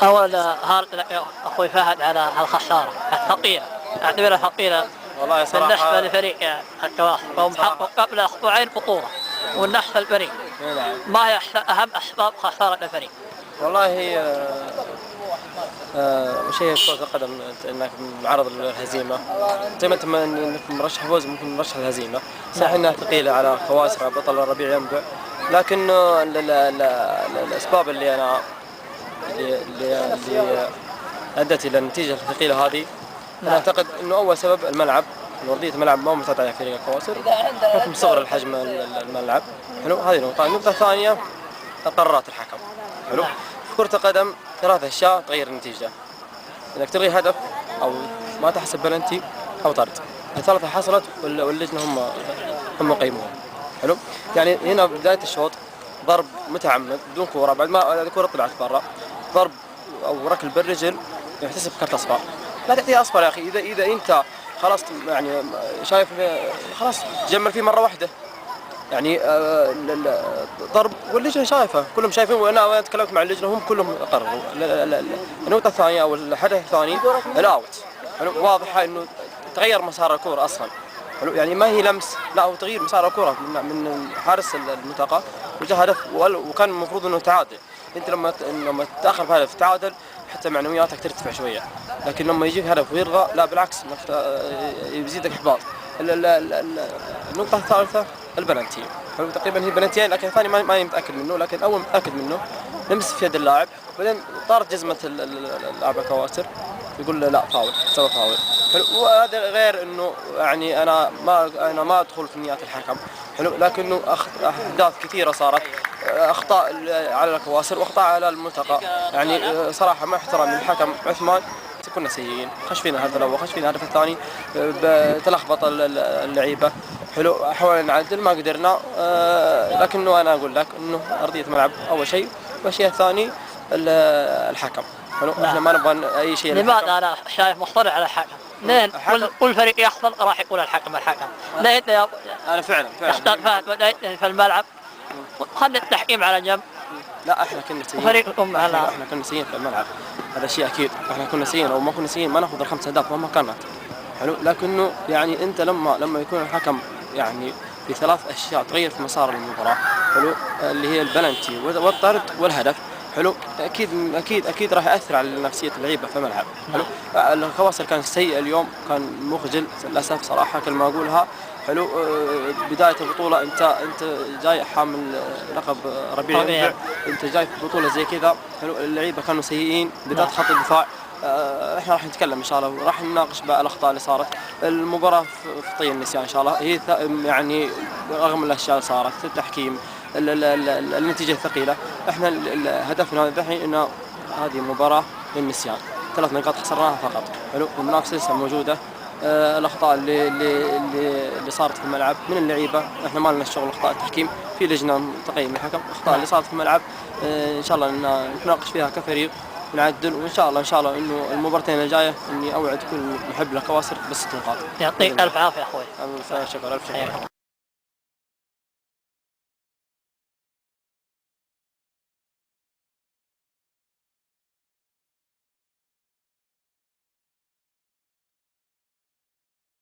أول هارد أخوي فهد على الخسارة ثقيلة، أعتبرها ثقيلة والله صراحة بالنسبة لفريق الكواس، وهم حققوا قبل أسبوعين بطولة والنحس الفريق. نعم. ما هي أهم أسباب خسارة الفريق؟ والله شيء كرة القدم انك معرض للهزيمة، زي ما انت انك مرشح فوز ممكن مرشح الهزيمة، صحيح انها ثقيلة على خواسر بطل الربيع ينبع، لكن الاسباب اللي ادت الى النتيجة الثقيلة هذه، انا اعتقد انه اول سبب الملعب، وردية الملعب ما معتاد على فريق الكواسر بحكم صغر الحجم الملعب. حلو، هذه نقطة. النقطة الثانية قرارات الحكم. حلو، في كرة القدم ثلاث اشياء تغير النتيجة: انك تلغي هدف، او ما تحسب بلنتي، او طرد. الثلاثة حصلت واللجنة هم قيموها. حلو، يعني هنا بداية الشوط ضرب متعمد بدون كورة، بعد ما الكورة طلعت برا، ضرب او ركل بالرجل يحتسب كرت اصفر. لا تعطيه اصفر يا اخي اذا انت خلاص يعني شايف خلاص تجمل فيه مرة واحدة، يعني ضرب واللجنه شايفه، كلهم شايفين، وانا تكلمت مع اللجنه هم كلهم قرروا. النقطه الثانيه او الحدث الثاني الاوت. واضحه انه تغير مسار الكره اصلا. حلو، يعني ما هي لمس، لا هو تغيير مسار الكره من حارس المنطقه وجاء هدف، وكان المفروض انه تعادل. انت لما تتاخر بهدف تعادل حتى معنوياتك ترتفع شويه، لكن لما يجيك هدف ويلغى لا بالعكس يزيدك احباط. النقطه الثالثه البلنتي. حلو، تقريبا هي بلنتيين، لكن الثاني ماني متاكد منه، لكن اول متاكد منه لمس في يد اللاعب، بعدين طارت جزمه اللاعب الكواسر، يقول له لا فاول، سوى فاول. حلو، وهذا غير انه يعني انا ما ادخل في نيات الحكم. حلو، لكنه احداث كثيره صارت، اخطاء على الكواسر واخطاء على الملتقى، يعني صراحه مع احترامي للحكم عثمان كنا سيئين، خش فينا الهدف الاول، خش فينا الهدف الثاني، تلخبط اللعيبه. حلو، حاولنا نعدل ما قدرنا، لكنه انا اقول لك انه ارضيه ملعب اول شيء، والشيء الثاني الحكم. حلو، احنا ما نبغى اي شيء. لماذا انا شايف مصطلح على الحكم؟ لين كل فريق يحصل راح يقول الحكم. لا انا فعلا استاذ فهد في الملعب، خلي التحكيم على جنب. لا احنا كنا سيئين، فريق الأم احنا كنا سيئين في الملعب، هذا شيء اكيد. احنا كنا سيئين، او ما كنا سيئين ما ناخذ الخمس اهداف مهما كانت. حلو، لكنه يعني انت لما يكون الحكم يعني بثلاث اشياء تغير في مسار المباراه، حلو، اللي هي البلنتي والطرد والهدف. حلو، اكيد راح ياثر على نفسيه اللعيبه في الملعب. حلو، الكواسر كان سيء اليوم، كان مخجل للاسف صراحه كلمه اقولها. حلو، بدايه البطوله انت جاي حامل لقب ربيع ينبع، انت جاي في بطوله زي كذا. حلو، اللعيبه كانوا سيئين بالذات خط الدفاع. احنا راح نتكلم ان شاء الله وراح نناقش بقى الاخطاء اللي صارت. المباراه في طي النسيان ان شاء الله، هي يعني رغم الاشياء اللي صارت، التحكيم، النتيجه الثقيله، احنا هدفنا الحين انه هذه مباراه للنسيان، 3 نقاط خسرناها فقط. حلو، المنافسه لسه موجوده. الاخطاء اللي صارت في الملعب من اللعيبه، احنا ما لنا شغل اخطاء التحكيم، في لجنه تقييم الحكم. الاخطاء اللي صارت في الملعب ان شاء الله نتناقش فيها كفريق ونعدل، وان شاء الله انه المباراتين الجايه اني اوعد كل محب للكواسر ب6 نقاط. يعطيك الف عافيه اخوي. شكرا، الف شكر.